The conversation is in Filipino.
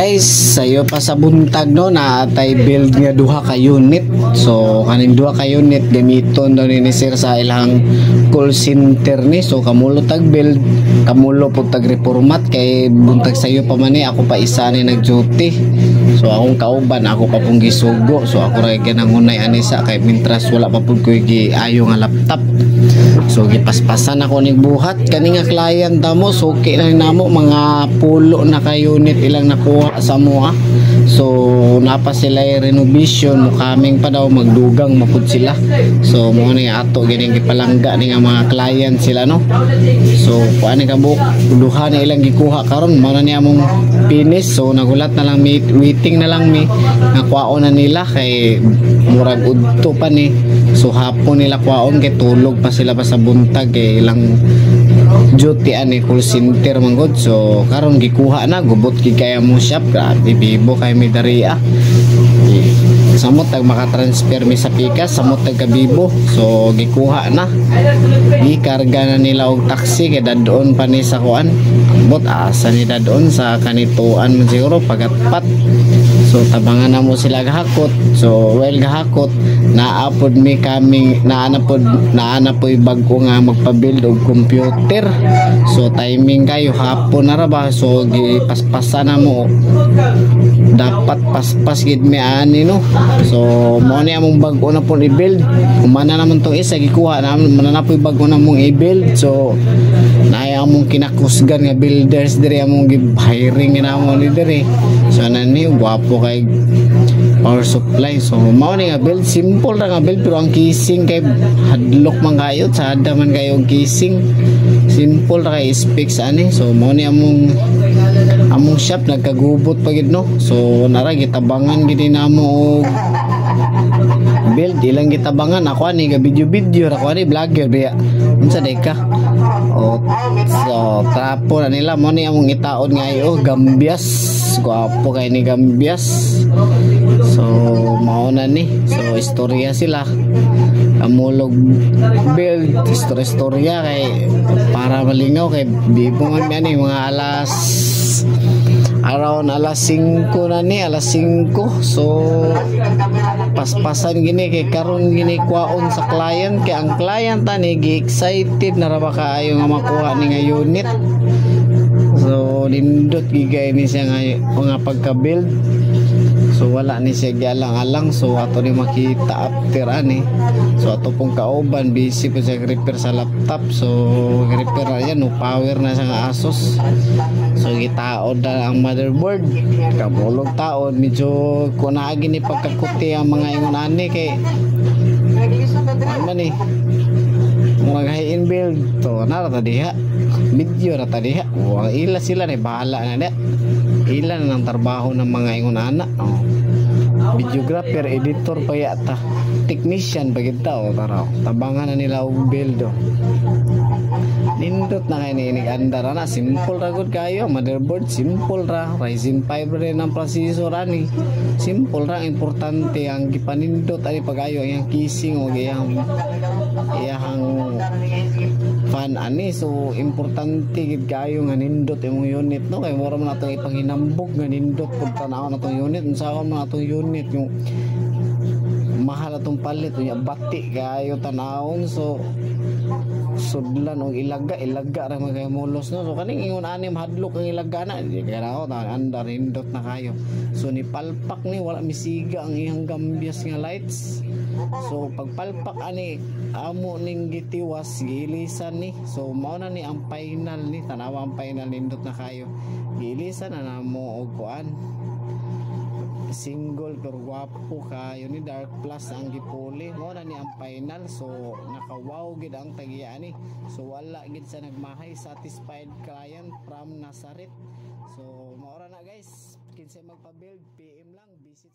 guys, sayo pa sa buntag no na atay build nga duha ka unit. So kaning duha ka unit gamiton daw ni sir sa ilang call center ni. So kamulo tag build, kamulo pud tag reformat kay buntag sayo pa man ni ako pa isa ni nag-duty. So akong kauban ako pa pong gisugo. So ako ra ganangunay anisa kay mintras wala pa pud ko ayo nga laptop. So gipaspasan ako ning buhat kani nga client damo. So okay na namo mga pulo na ka unit ilang nakuha sa mua. So napa sila renovation mo kaming pa daw magdugang mapud sila. So mo ni ato gining gipalangga ni nga mga client sila no. So kuan ni kabuk duha na ilang gikuha karon mo na ni among finish. So nagulat na lang waiting na lang mi nga kuaon na nila kay murag udto pa ni. So hapon nila kuaon kay tulog pa sila pa sa buntag kay ilang duty ani call center manggod. So karon gikuha na gubot kaya mo shop. Grabe bibo kay mi dariya. Samot tag makatransfer mi sa Pikas, samot tag kabibo. So gikuha na. Gikarga na nila og taxi kay dadon pa ni sa kuan. Ambot asa ni dadon sa kanituan man siguro pagatpat. So tabangan na mo sila gahakot. So well gahakot naapod mi kaming naana pod bag-o nga magpa-build og computer. So timing kayo hapon na ra ba. So gipaspasan na mo. Dapat paspas gid mi ani no. So mo ni among bag-o na pon i-build. Kumana naman tong isa gikuha na mananapoy bag-o na mong i-build. So naay among kinakusgan nga builders diri among gi-hiring na mo ni diri. So nani gwapo kay power supply. So mao ni nga build, simple ra nga build pero ang casing kay hadlok man kayo, sada man kayo og casing. Simple ra kay specs ani. So mao ni among shop nagkagubot pa gid no. So nara gitabangan gid namo og build ilang gitabangan ako ani ga video ra ko ani vlogger biya. Unsa day ka? Oh, so trapo na nila mo ni among itaon nga ayo Gambias. Guwapo kay ni Gambias. So mao na ni. So istorya sila. Kamulog build istorya kay para malingaw kay bibo man ani mga around alas 5 na ni, alas 5. So paspasan gini kay karon gini kuwaon sa client kay ang client ani gi-excited na ra ba kaayo nga makuha ni nga unit. So lindot gigay ni siya nga mga pagka-build. So wala ni siya gialang-alang. So ato ni makita after ani. So ato pong kauban busy po siya repair sa laptop. So repair na yan no power na siya nga Asus. So gitaod na ang motherboard. Kamulog taon medyo kunaagi ni pagkakuti ang mga ingon ani kay ano ni mga high-end build to na ra diha video ra diha. Wa ila sila ni bahala na da. Ila na ng trabaho ng mga ingon ana. Oh. Videographer, editor pa yata, technician bagid tao taraw. Tabangan na nila og build. Lindot na kay ni andar na simple ra gud kayo. Motherboard simple ra, Ryzen 5 rin ang processor ani. Simple ra, importante ang gipanindot ani pagayo ang casing o iyang fan ani. So importante gid kayo nga nindot imong unit no kay mura man atong ipanghinambog nga nindot pud tanaw na tong unit unsaon man atong unit yung mahal atong palit unya bati kayo tanawon. So sudlan og ilaga ra mga mulos no. So kaning ingon ani mahadlok ang ilaga na di kaya andar nindot na kayo. So ni palpak ni wala misiga ang iyang Gambias nga lights. So pagpalpak ani amo ning gitiwas giilisan ni. So mao na ni ang final ni tanawa ang final nindot na kayo. Giilisan na namo og kuan single pero guwapo kayo ni dark plus ang gipuli. Mao na ni ang final. So nakawaw gid ang tagiya ni. So wala gid sa nagmahay, satisfied client from Nazareth. So mao ra na guys, kinsay magpa-build PM lang visit